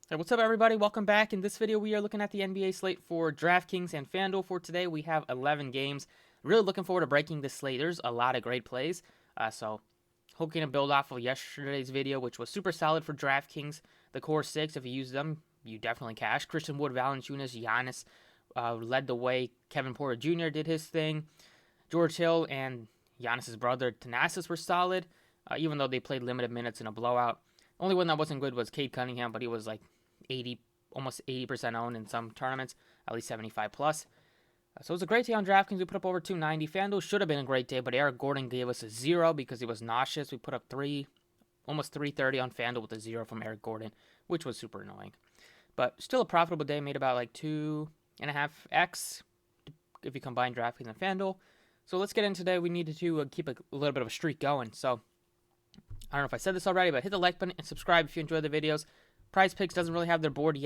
Hey, what's up, everybody? Welcome back. In this video, we are looking at the NBA slate for DraftKings and FanDuel. For today, we have 11 games. Really looking forward to breaking this slate. There's a lot of great plays. So, hoping to build off of yesterday's video, which was super solid for DraftKings. The core six, if you use them, you definitely cash. Christian Wood, Valanciunas, Giannis led the way. Kevin Porter Jr. did his thing. George Hill and Giannis's brother Thanasis were solid, even though they played limited minutes in a blowout. Only one that wasn't good was Cade Cunningham, but he was like 80, almost 80% owned in some tournaments, at least 75 plus. So it was a great day on DraftKings. We put up over 290. FanDuel should have been a great day, but Eric Gordon gave us a 0 because he was nauseous. We put up almost 330 on FanDuel with a 0 from Eric Gordon, which was super annoying. But still a profitable day. Made about like 2.5x if you combine DraftKings and FanDuel. So let's get in today. We need to keep a little bit of a streak going. So I don't know if I said this already, but hit the like button and subscribe if you enjoy the videos. Prize Picks doesn't really have their board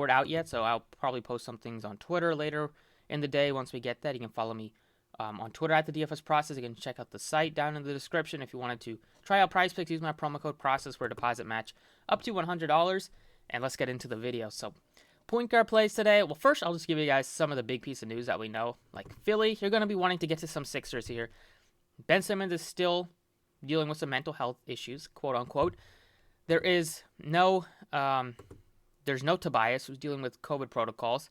out yet, so I'll probably post some things on Twitter later in the day once we get that. You can follow me on Twitter at the DFS Process. You can check out the site down in the description if you wanted to try out Prize Picks. Use my promo code Process for a deposit match up to $100. And let's get into the video. So, point guard plays today. Well, first I'll just give you guys some of the big piece of news that we know. Like Philly, you're going to be wanting to get to some Sixers here. Ben Simmons is still dealing with some mental health issues, quote unquote. There is there's no Tobias, who's dealing with COVID protocols,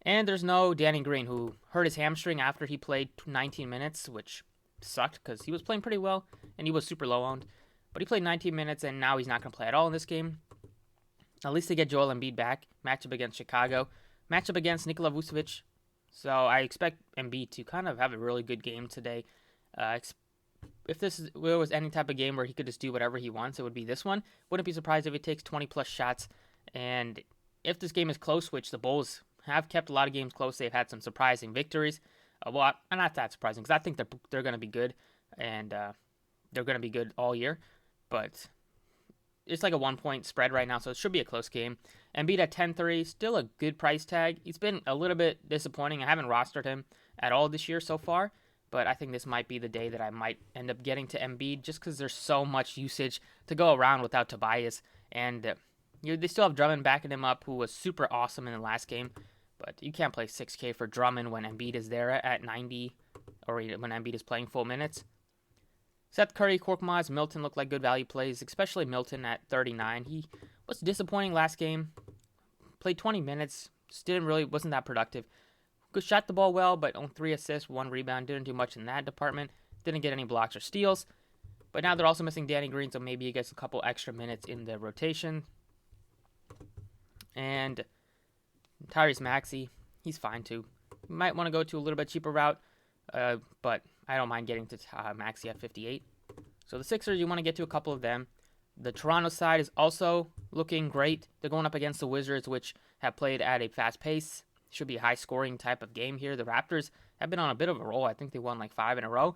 and there's no Danny Green, who hurt his hamstring after he played 19 minutes, which sucked because he was playing pretty well and he was super low owned. But he played 19 minutes and now he's not going to play at all in this game. At least they get Joel Embiid back. Matchup against Chicago, matchup against Nikola Vucevic. So I expect Embiid to kind of have a really good game today. If there was any type of game where he could just do whatever he wants, it would be this one. Wouldn't be surprised if he takes 20 plus shots. And if this game is close, which the Bulls have kept a lot of games close, they've had some surprising victories. Well, not that surprising because I think they're going to be good, and they're going to be good all year. But it's like a 1-point spread right now, so it should be a close game. Embiid at 10-3, still a good price tag. He's been a little bit disappointing. I haven't rostered him at all this year so far. But I think this might be the day that I might end up getting to Embiid just because there's so much usage to go around without Tobias. And they still have Drummond backing him up, who was super awesome in the last game. But you can't play 6K for Drummond when Embiid is there at 90 or when Embiid is playing full minutes. Seth Curry, Korkmaz, Milton look like good value plays, especially Milton at 39. He was disappointing last game. Played 20 minutes, wasn't that productive. Shot the ball well, but on 3 assists, 1 rebound. Didn't do much in that department. Didn't get any blocks or steals. But now they're also missing Danny Green, so maybe he gets a couple extra minutes in the rotation. And Tyrese Maxey, he's fine too. You might want to go to a little bit cheaper route, but I don't mind getting to Maxey at 58. So the Sixers, you want to get to a couple of them. The Toronto side is also looking great. They're going up against the Wizards, which have played at a fast pace. Should be a high-scoring type of game here. The Raptors have been on a bit of a roll. I think they won like 5 in a row.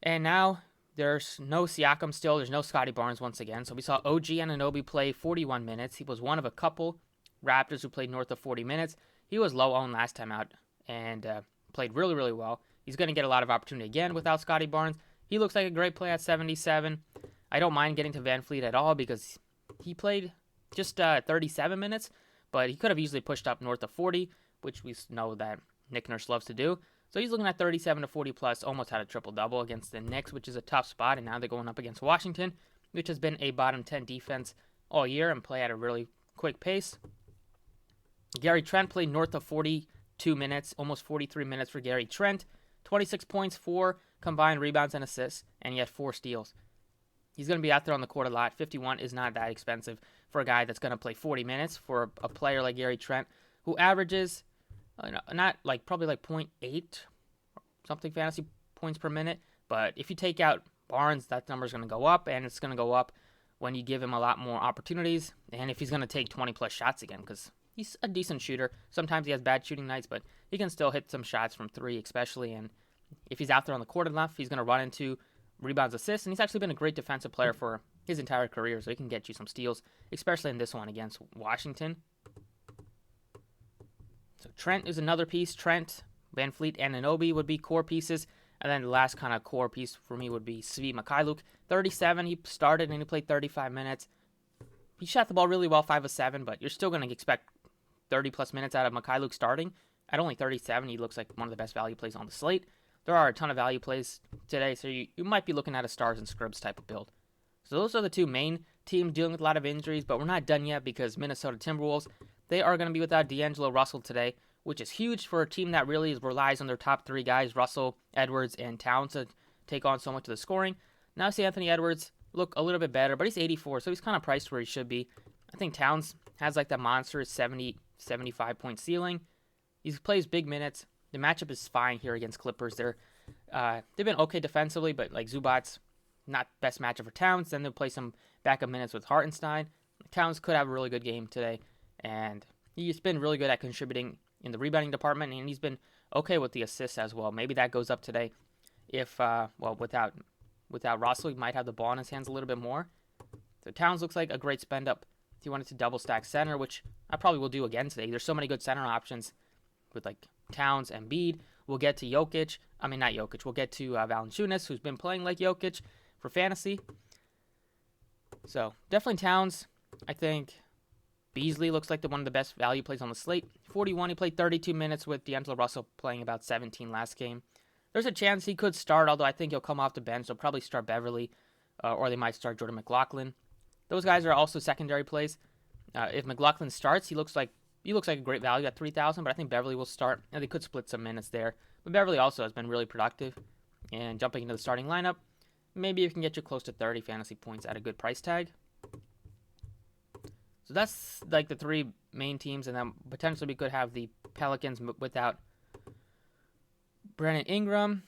And now there's no Siakam still. There's no Scotty Barnes once again. So we saw OG Anunoby play 41 minutes. He was one of a couple Raptors who played north of 40 minutes. He was low-owned last time out and played really, really well. He's going to get a lot of opportunity again without Scotty Barnes. He looks like a great play at 77. I don't mind getting to Van Fleet at all because he played just 37 minutes. But he could have easily pushed up north of 40, which we know that Nick Nurse loves to do. So he's looking at 37 to 40 plus, almost had a triple-double against the Knicks, which is a tough spot. And now they're going up against Washington, which has been a bottom 10 defense all year and play at a really quick pace. Gary Trent played north of 42 minutes, almost 43 minutes for Gary Trent. 26 points, 4 combined rebounds and assists, and he had 4 steals. He's going to be out there on the court a lot. 51 is not that expensive for a guy that's going to play 40 minutes for a player like Gary Trent, who averages probably like 0.8 something fantasy points per minute. But if you take out Barnes, that number is going to go up, and it's going to go up when you give him a lot more opportunities. And if he's going to take 20 plus shots again, because he's a decent shooter. Sometimes he has bad shooting nights, but he can still hit some shots from 3 especially. And if he's out there on the court enough, he's going to run into rebounds, assists, and he's actually been a great defensive player for his entire career, so he can get you some steals, especially in this one against Washington. So Trent is another piece. Trent, Van Fleet, and Anunoby would be core pieces. And then the last kind of core piece for me would be Svi Mikhailuk. 37, he started and he played 35 minutes. he shot the ball really well, 5 of 7, but you're still going to expect 30-plus minutes out of Mikhailuk starting. At only 37, he looks like one of the best value plays on the slate. There are a ton of value plays today, so you might be looking at a stars and scrubs type of build. So those are the two main teams dealing with a lot of injuries, but we're not done yet because Minnesota Timberwolves, they are going to be without D'Angelo Russell today, which is huge for a team that really relies on their top three guys, Russell, Edwards, and Towns, to take on so much of the scoring. Now see Anthony Edwards look a little bit better, but he's 84, so he's kind of priced where he should be. I think Towns has like that monstrous 70, 75-point ceiling. He plays big minutes. The matchup is fine here against Clippers. They've been okay defensively, but like Zubac's not best matchup for Towns. Then they'll play some backup minutes with Hartenstein. Towns could have a really good game today, and he's been really good at contributing in the rebounding department, and he's been okay with the assists as well. Maybe that goes up today. If without Russell, he might have the ball in his hands a little bit more. So Towns looks like a great spend up if you wanted to double stack center, which I probably will do again today. There's so many good center options with like Towns and Embiid. We'll get to Jokic. I mean, not Jokic. We'll get to Valanciunas, who's been playing like Jokic for fantasy. So definitely Towns. I think Beasley looks like one of the best value plays on the slate. 41. He played 32 minutes with D'Angelo Russell playing about 17 last game. There's a chance he could start, although I think he'll come off the bench. They'll probably start Beverly, or they might start Jordan McLaughlin. Those guys are also secondary plays. If McLaughlin starts, he looks like a great value at 3,000, but I think Beverly will start, and they could split some minutes there. But Beverly also has been really productive, and jumping into the starting lineup, maybe it can get you close to 30 fantasy points at a good price tag. So that's like the three main teams, and then potentially we could have the Pelicans without Brandon Ingram.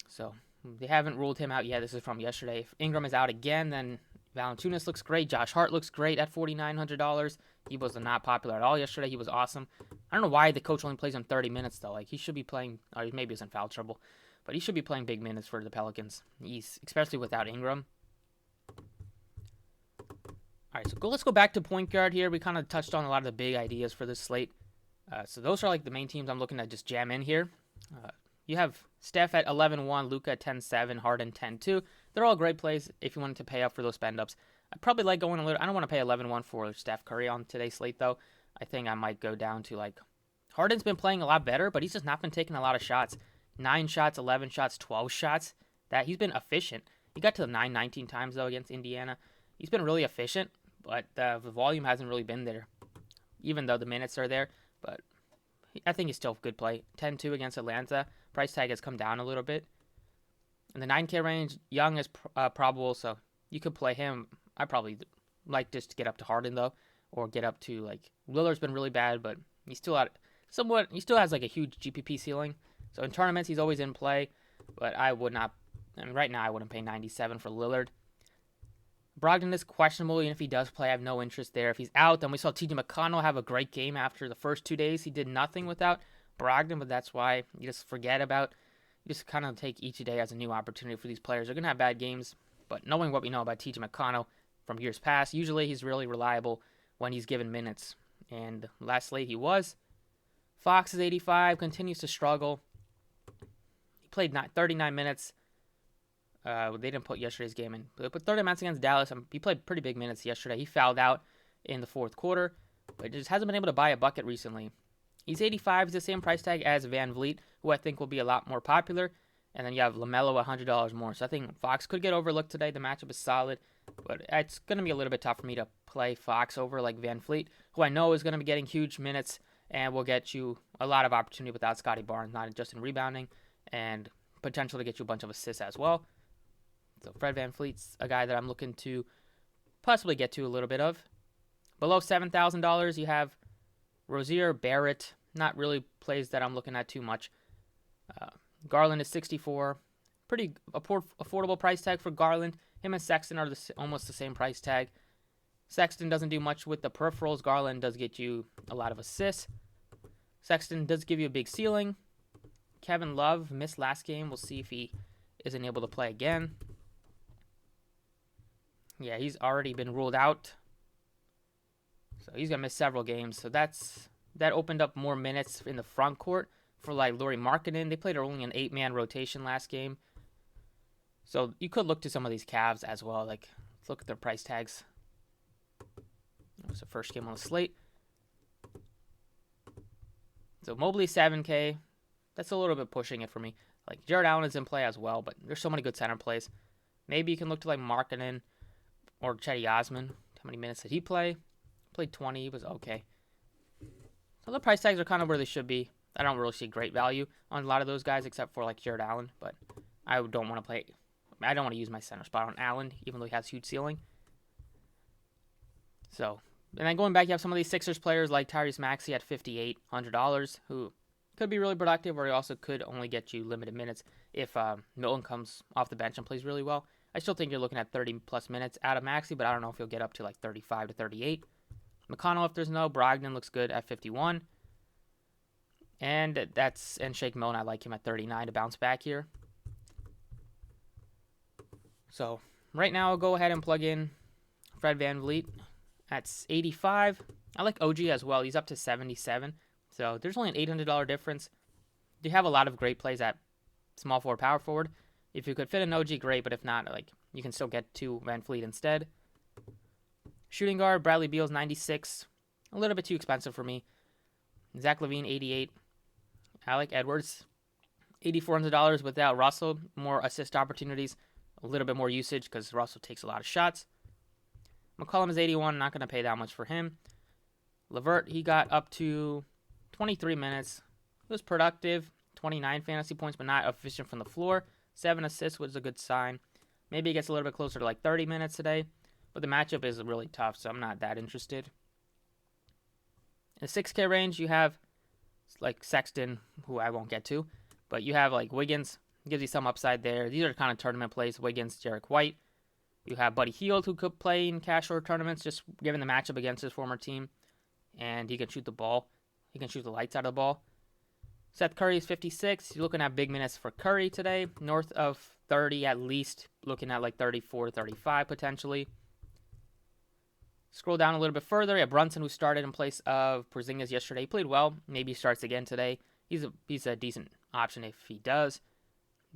So they haven't ruled him out yet. This is from yesterday. If Ingram is out again, then Valanciunas looks great. Josh Hart looks great at $4,900. He was not popular at all yesterday. He was awesome. I don't know why the coach only plays him 30 minutes, though. Like, he should be playing, or maybe he's in foul trouble, but he should be playing big minutes for the Pelicans, especially without Ingram. All right, so let's go back to point guard here. We kind of touched on a lot of the big ideas for this slate. So those are like the main teams I'm looking to just jam in here. You have Steph at 11-1, Luka at 10-7, Harden 10-2. They're all great plays if you wanted to pay up for those spend ups. I'd probably like going a little. I don't want to pay 11-1 for Steph Curry on today's slate, though. I think I might go down to like Harden's been playing a lot better, but he's just not been taking a lot of shots. 9 shots, 11 shots, 12 shots. That he's been efficient. He got to the 19 times, though, against Indiana. He's been really efficient, but the volume hasn't really been there, even though the minutes are there. But I think he's still a good play. 10-2 against Atlanta. Price tag has come down a little bit. In the 9K range, Young is probable, so you could play him. I probably like just to get up to Harden, though, or get up to, like, Lillard's been really bad, but he still has, like, a huge GPP ceiling. So in tournaments, he's always in play, but right now I wouldn't pay 97 for Lillard. Brogdon is questionable, even if he does play. I have no interest there. If he's out, then we saw T.J. McConnell have a great game after the first 2 days. He did nothing without Brogdon, but that's why you just kind of take each day as a new opportunity for these players. They're going to have bad games, but knowing what we know about T.J. McConnell from years past, usually he's really reliable when he's given minutes, and last slate he was. Fox is 85, continues to struggle. He played 39 minutes. They didn't put yesterday's game in. But 30 minutes against Dallas, he played pretty big minutes yesterday. He fouled out in the fourth quarter, but just hasn't been able to buy a bucket recently. He's 85. He's the same price tag as Van Vliet, who I think will be a lot more popular. And then you have LaMelo $100 more. So I think Fox could get overlooked today. The matchup is solid, but it's going to be a little bit tough for me to play Fox over like Van Vliet, who I know is going to be getting huge minutes and will get you a lot of opportunity without Scotty Barnes, not just in rebounding, and potential to get you a bunch of assists as well. So Fred Van Vliet's a guy that I'm looking to possibly get to a little bit of. Below $7,000, you have Rozier, Barrett, not really plays that I'm looking at too much. Garland is 64. Pretty affordable price tag for Garland. Him and Sexton are almost the same price tag. Sexton doesn't do much with the peripherals. Garland does get you a lot of assists. Sexton does give you a big ceiling. Kevin Love missed last game. We'll see if he isn't able to play again. Yeah, he's already been ruled out. So he's going to miss several games. So that opened up more minutes in the front court for like Lauri Markkanen. They played only an 8-man rotation last game. So you could look to some of these Cavs as well. Like, let's look at their price tags. It's the first game on the slate. So Mobley 7K. That's a little bit pushing it for me. Like Jared Allen is in play as well, but there's so many good center plays. Maybe you can look to like Markkanen or Chetty Osman. How many minutes did he play? Played 20. He was okay. So the price tags are kind of where they should be. I don't really see great value on a lot of those guys except for like Jared Allen, but I don't want to use my center spot on Allen, even though he has huge ceiling. So, and then going back, you have some of these Sixers players like Tyrese Maxey at $5,800, who could be really productive, or he also could only get you limited minutes if Milton comes off the bench and plays really well. I still think you're looking at 30-plus minutes out of Maxey, but I don't know if he'll get up to like 35 to 38. McConnell, if there's no. Brogdon looks good at 51. And Shake Milton, I like him at 39 to bounce back here. So right now I'll go ahead and plug in Fred VanVleet. That's 85. I like OG as well. He's up to 77. So there's only an $800 difference. You have a lot of great plays at small forward, power forward. If you could fit an OG, great. But if not, like you can still get to VanVleet instead. Shooting guard, Bradley Beal's 96. A little bit too expensive for me. Zach Levine, 88. Alec Edwards, $8,400 without Russell. More assist opportunities. A little bit more usage because Russell takes a lot of shots. McCollum is 81. Not going to pay that much for him. LeVert, he got up to 23 minutes. He was productive. 29 fantasy points, but not efficient from the floor. 7 assists was a good sign. Maybe he gets a little bit closer to like 30 minutes today. But the matchup is really tough, so I'm not that interested. In the 6K range, you have like Sexton, who I won't get to. But you have like Wiggins. Gives you some upside there. These are kind of tournament plays. Wiggins, Jarek White. You have Buddy Hield, who could play in cash or tournaments, just given the matchup against his former team. And he can shoot the ball. He can shoot the lights out of the ball. Seth Curry is 56. You're looking at big minutes for Curry today. North of 30 at least. Looking at like 34, 35 potentially. Scroll down a little bit further. You have Brunson, who started in place of Porzingis yesterday. He played well. Maybe he starts again today. He's a decent option if he does.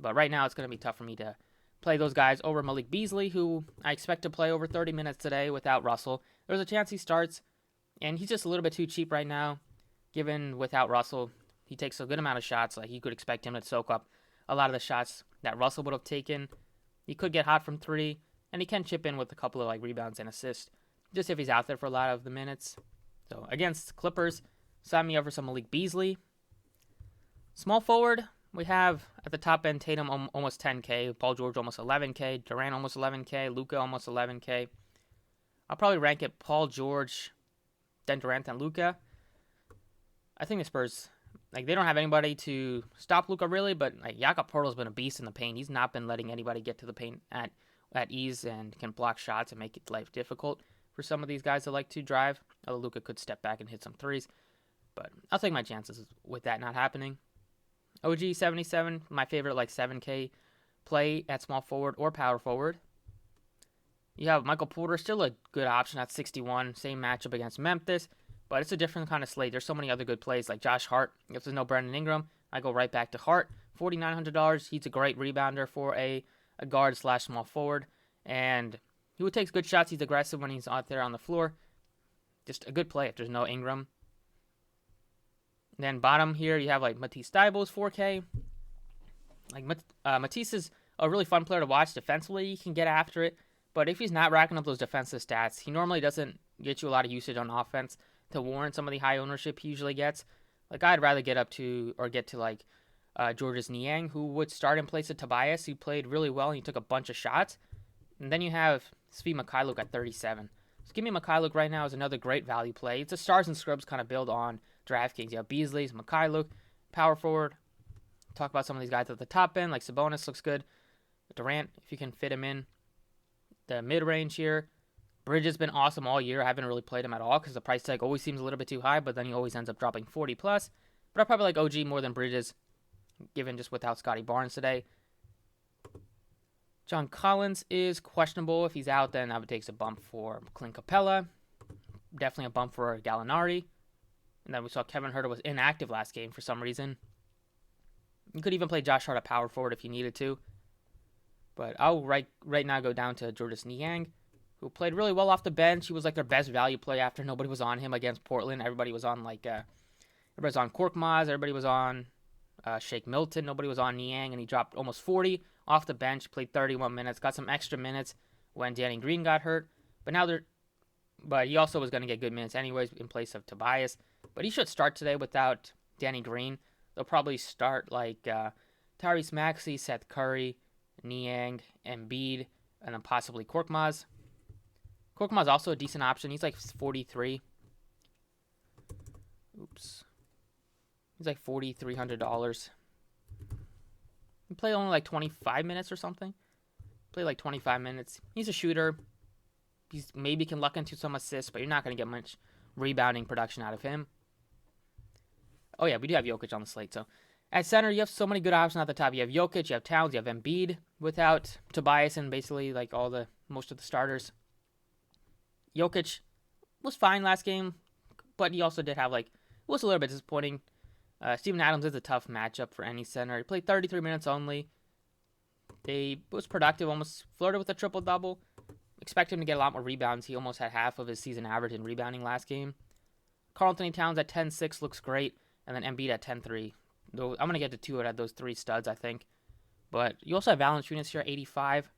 But right now, it's going to be tough for me to play those guys over Malik Beasley, who I expect to play over 30 minutes today without Russell. There's a chance he starts, and he's just a little bit too cheap right now, given without Russell. He takes a good amount of shots. Like you could expect him to soak up a lot of the shots that Russell would have taken. He could get hot from 3, and he can chip in with a couple of like rebounds and assists, just if he's out there for a lot of the minutes. So against Clippers, sign me up for some Malik Beasley. Small forward, we have at the top end Tatum almost 10K, Paul George almost 11K, Durant almost 11K, Luka almost 11K. I'll probably rank it Paul George, then Durant, then Luka. I think the Spurs, like they don't have anybody to stop Luka really, but like Jakob Poeltl's been a beast in the paint. He's not been letting anybody get to the paint at ease and can block shots and make it life difficult for some of these guys that like to drive. Although Luka could step back and hit some threes, but I'll take my chances with that not happening. OG 77, my favorite like 7K play at small forward or power forward. You have Michael Porter, still a good option at 61. Same matchup against Memphis, but it's a different kind of slate. There's so many other good plays like Josh Hart. If there's no Brandon Ingram, I go right back to Hart. $4,900. He's a great rebounder for a guard / small forward, and he takes good shots. He's aggressive when he's out there on the floor. Just a good play if there's no Ingram. Then bottom here, you have like Matisse Thybulle, 4K. Like Matisse is a really fun player to watch defensively. He can get after it, but if he's not racking up those defensive stats, he normally doesn't get you a lot of usage on offense to warrant some of the high ownership he usually gets. Like I'd rather get to like George's Niang, who would start in place of Tobias, who played really well and he took a bunch of shots. And then you have Svi Mikhailuk at 37. So give me Mikhailuk right now is another great value play. It's a stars and scrubs kind of build on DraftKings. You have Beasley's, Mikhailuk, power forward. Talk about some of these guys at the top end, like Sabonis looks good. Durant, if you can fit him in. The mid-range here. Bridges been awesome all year. I haven't really played him at all because the price tag always seems a little bit too high, but then he always ends up dropping 40 plus. But I probably like OG more than Bridges, given just without Scotty Barnes today. John Collins is questionable. If he's out, then I would take a bump for Clint Capella. Definitely a bump for Gallinari. And then we saw Kevin Huerter was inactive last game for some reason. You could even play Josh Hart at power forward if you needed to. But I'll right now go down to Georges Niang. who played really well off the bench. He was like their best value play after nobody was on him against Portland. Everybody was on everybody was on Korkmaz, everybody was on Shake Milton, nobody was on Niang, and he dropped almost 40 off the bench. Played 31 minutes, got some extra minutes when Danny Green got hurt. But he also was going to get good minutes anyways in place of Tobias. But he should start today without Danny Green. They'll probably start Tyrese Maxey, Seth Curry, Niang, Embiid, and then possibly Korkmaz. Korkmaz also a decent option. He's like 43. Oops. He's like $4,300. He played only like 25 minutes or something. Played like 25 minutes. He's a shooter. He's maybe can luck into some assists, but you're not going to get much rebounding production out of him. Oh yeah, we do have Jokic on the slate. So at center, you have so many good options at the top. You have Jokic, you have Towns, you have Embiid without Tobias and basically like most of the starters. Jokic was fine last game, but he also did have was a little bit disappointing. Steven Adams is a tough matchup for any center. He played 33 minutes only. He was productive, almost flirted with a triple-double. Expect him to get a lot more rebounds. He almost had half of his season average in rebounding last game. Karl-Anthony Towns at 10-6 looks great, and then Embiid at 10-3. Though I'm going to get to two out of those three studs, I think. But you also have Valanciunas here at 85.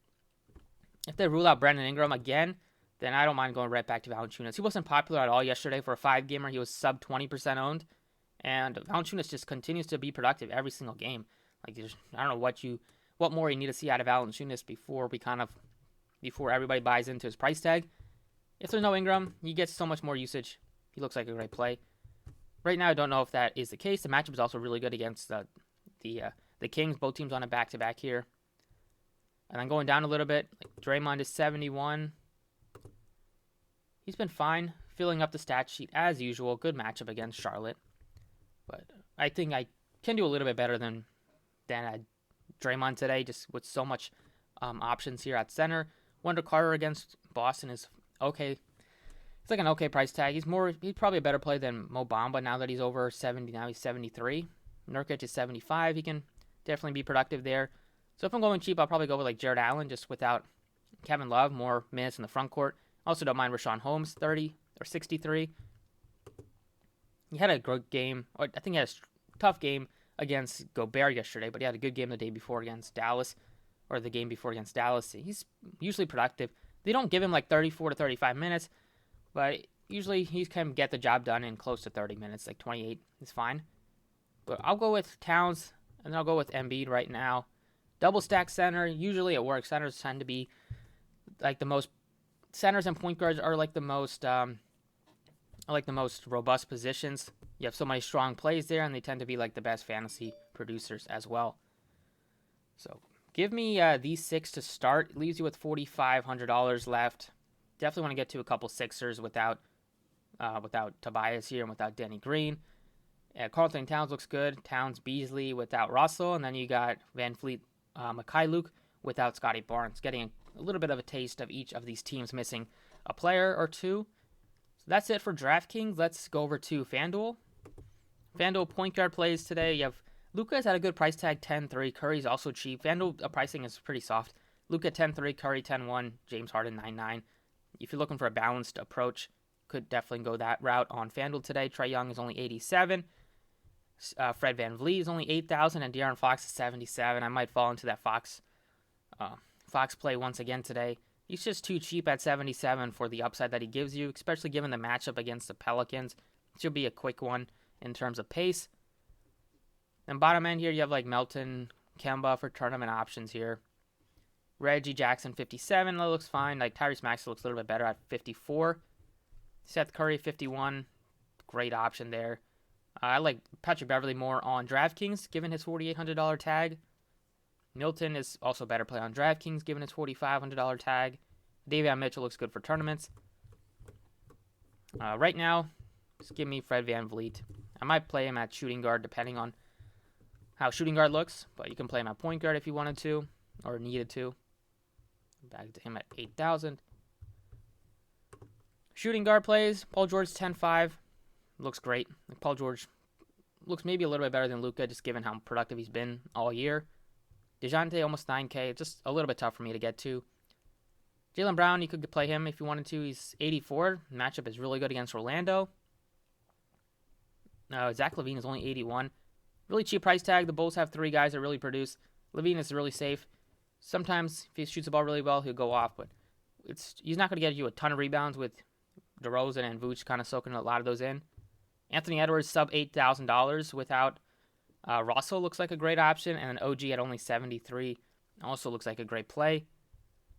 If they rule out Brandon Ingram again, then I don't mind going right back to Valanciunas. He wasn't popular at all yesterday for a 5-gamer. He was sub 20% owned. And Valanciunas just continues to be productive every single game. I don't know what more you need to see out of Valanciunas before everybody buys into his price tag. If there's no Ingram, he gets so much more usage. He looks like a great play. Right now, I don't know if that is the case. The matchup is also really good against the Kings. Both teams on a back-to-back here. And then going down a little bit, Draymond is 71. He's been fine, filling up the stat sheet as usual. Good matchup against Charlotte. But I think I can do a little bit better than Draymond today, just with so much options here at center. Wendell Carter against Boston is okay. It's like an okay price tag. He's probably a better play than Mo Bamba now that he's over 70. Now he's 73. Nurkic is 75. He can definitely be productive there. So if I'm going cheap, I'll probably go with like Jared Allen just without Kevin Love. More minutes in the front court. Also don't mind Rashawn Holmes, 30 or 63. He had a good game. I think he had a tough game against Gobert yesterday, but he had a good game the day before against Dallas, or the game before against Dallas. He's usually productive. They don't give him like 34 to 35 minutes, but usually he can get the job done in close to 30 minutes, like 28 is fine. But I'll go with Towns, and then I'll go with Embiid right now. Double stack center, usually it works. Centers tend to be like the most, centers and point guards are like the most robust positions. You have so many strong plays there, and they tend to be like the best fantasy producers as well. So give me these six to start. It leaves you with $4,500 left. Definitely want to get to a couple Sixers without Tobias here and without Danny Green. Karl-Anthony Towns looks good. Towns, Beasley without Russell, and then you got Van Fleet, Luke without Scotty Barnes. Getting a little bit of a taste of each of these teams missing a player or two. So that's it for DraftKings. Let's go over to FanDuel. FanDuel point guard plays today. You have Luka's at a good price tag, 10-3. Curry's also cheap. FanDuel pricing is pretty soft. Luka 10-3, Curry 10-1, James Harden 9-9. If you're looking for a balanced approach, could definitely go that route on FanDuel today. Trae Young is only 87. Fred VanVleet is only 8,000, and De'Aaron Fox is 77. I might fall into that Fox play once again today. He's just too cheap at 77 for the upside that he gives you, especially given the matchup against the Pelicans. It should be a quick one in terms of pace. Then bottom end here, you have like Melton, Kemba for tournament options here. Reggie Jackson, 57. That looks fine. Like Tyrese Maxey looks a little bit better at 54. Seth Curry, 51. Great option there. I like Patrick Beverley more on DraftKings, given his $4,800 tag. Milton is also a better play on DraftKings, given his $4,500 tag. Davion Mitchell looks good for tournaments. Right now, just give me Fred VanVleet. I might play him at shooting guard, depending on how shooting guard looks, but you can play him at point guard if you wanted to, or needed to. Back to him at 8,000. Shooting guard plays, Paul George 10-5. Looks great. Paul George looks maybe a little bit better than Luka, just given how productive he's been all year. DeJounte almost 9K. Just a little bit tough for me to get to. Jaylen Brown, you could play him if you wanted to. He's 84. Matchup is really good against Orlando. Zach Levine is only 81. Really cheap price tag. The Bulls have 3 guys that really produce. Levine is really safe. Sometimes if he shoots the ball really well, he'll go off, but he's not going to get you a ton of rebounds with Derozan and Vooch kind of soaking a lot of those in. Anthony Edwards, sub $8,000 without Russell looks like a great option, and an OG at only 73 also looks like a great play.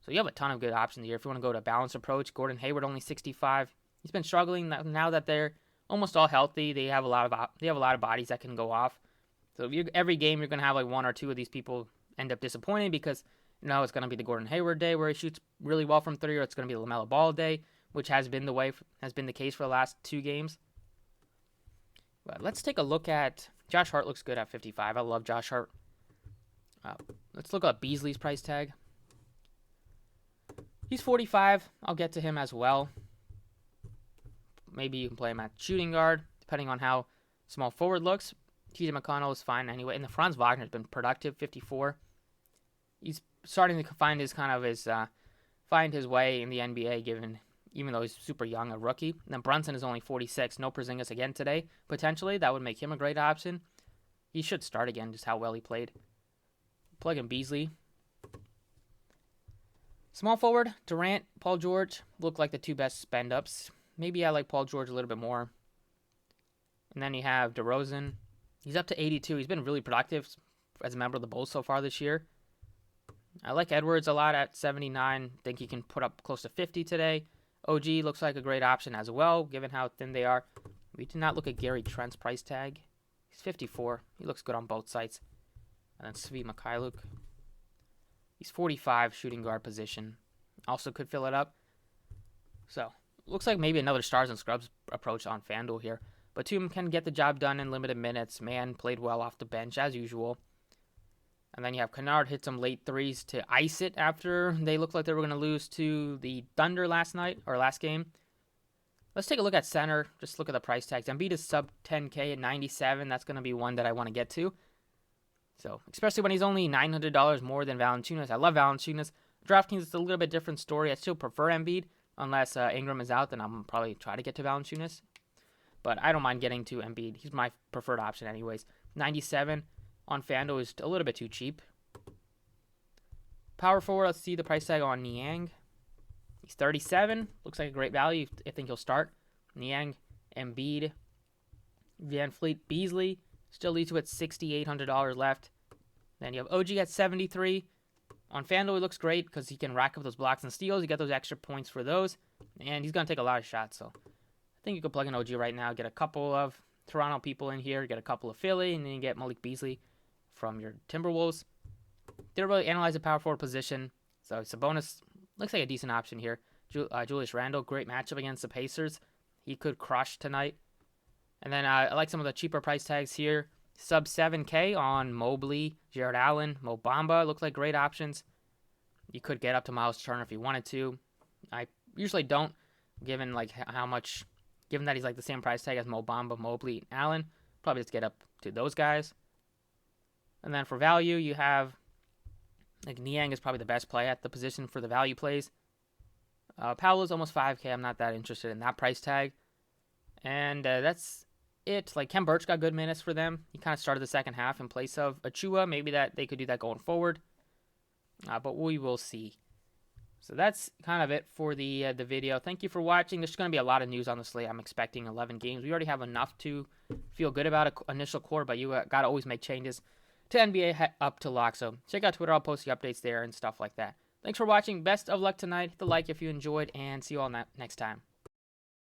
So you have a ton of good options here. If you want to go to a balanced approach, Gordon Hayward only 65. He's been struggling now that they're almost all healthy. They have a lot of bodies that can go off. So every game you're going to have like 1 or 2 of these people end up disappointing because it's going to be the Gordon Hayward day where he shoots really well from 3, or it's going to be the LaMelo Ball day, which has been the case for the last 2 games. But let's take a look at Josh Hart. Looks good at 55. I love Josh Hart. Let's look at Beasley's price tag. He's 45. I'll get to him as well. Maybe you can play him at shooting guard, depending on how small forward looks. TJ McConnell is fine anyway. And the Franz Wagner's been productive, 54. He's starting to find his way in the NBA, even though he's super young, a rookie. And then Brunson is only 46. No Porzingis again today. Potentially, that would make him a great option. He should start again, just how well he played. Plug in Beasley. Small forward, Durant, Paul George look like the 2 best spend-ups. Maybe I like Paul George a little bit more. And then you have DeRozan. He's up to 82. He's been really productive as a member of the Bulls so far this year. I like Edwards a lot at 79. Think he can put up close to 50 today. OG looks like a great option as well, given how thin they are. We did not look at Gary Trent's price tag. He's 54. He looks good on both sides. And then Svi Mikhailuk. He's 45, shooting guard position. Also could fill it up. So, looks like maybe another Stars and Scrubs approach on FanDuel here. But Tatum can get the job done in limited minutes. Man played well off the bench, as usual. And then you have Kennard hit some late threes to ice it after they looked like they were going to lose to the Thunder last game. Let's take a look at center. Just look at the price tags. Embiid is sub 10K at 97. That's going to be one that I want to get to. So, especially when he's only $900 more than Valanciunas. I love Valanciunas. DraftKings is a little bit different story. I still prefer Embiid. Unless Ingram is out, then I'm probably try to get to Valanciunas. But I don't mind getting to Embiid. He's my preferred option anyways. 97 on FanDuel is a little bit too cheap. Power forward, let's see the price tag on Niang. He's 37. Looks like a great value. I think he'll start. Niang, Embiid, Van Fleet, Beasley. Still leads you at $6,800 left. Then you have OG at 73. On FanDuel, he looks great because he can rack up those blocks and steals. You get those extra points for those. And he's going to take a lot of shots. So I think you could plug in OG right now. Get a couple of Toronto people in here. Get a couple of Philly. And then you get Malik Beasley from your Timberwolves. Didn't really analyze the power forward position. So Sabonis looks like a decent option here. Julius Randle, great matchup against the Pacers. He could crush tonight. And then I like some of the cheaper price tags here. Sub 7K on Mobley, Jared Allen, Mo Bamba. Look like great options. You could get up to Miles Turner if you wanted to. I usually don't, given that he's like the same price tag as Mo Bamba, Mobley, and Allen. Probably just get up to those guys. And then for value, you have Niang is probably the best play at the position for the value plays. Paolo's almost 5K. I'm not that interested in that price tag. And that's it. Kem Birch got good minutes for them. He kind of started the second half in place of Achua. Maybe that they could do that going forward. But we will see. So that's kind of it for the video. Thank you for watching. There's going to be a lot of news on the slate. I'm expecting 11 games. We already have enough to feel good about an initial core, but you got to always make changes to NBA up to lock. So check out Twitter. I'll post the updates there and stuff like that. Thanks for watching. Best of luck tonight. Hit the like if you enjoyed, and see you all next time.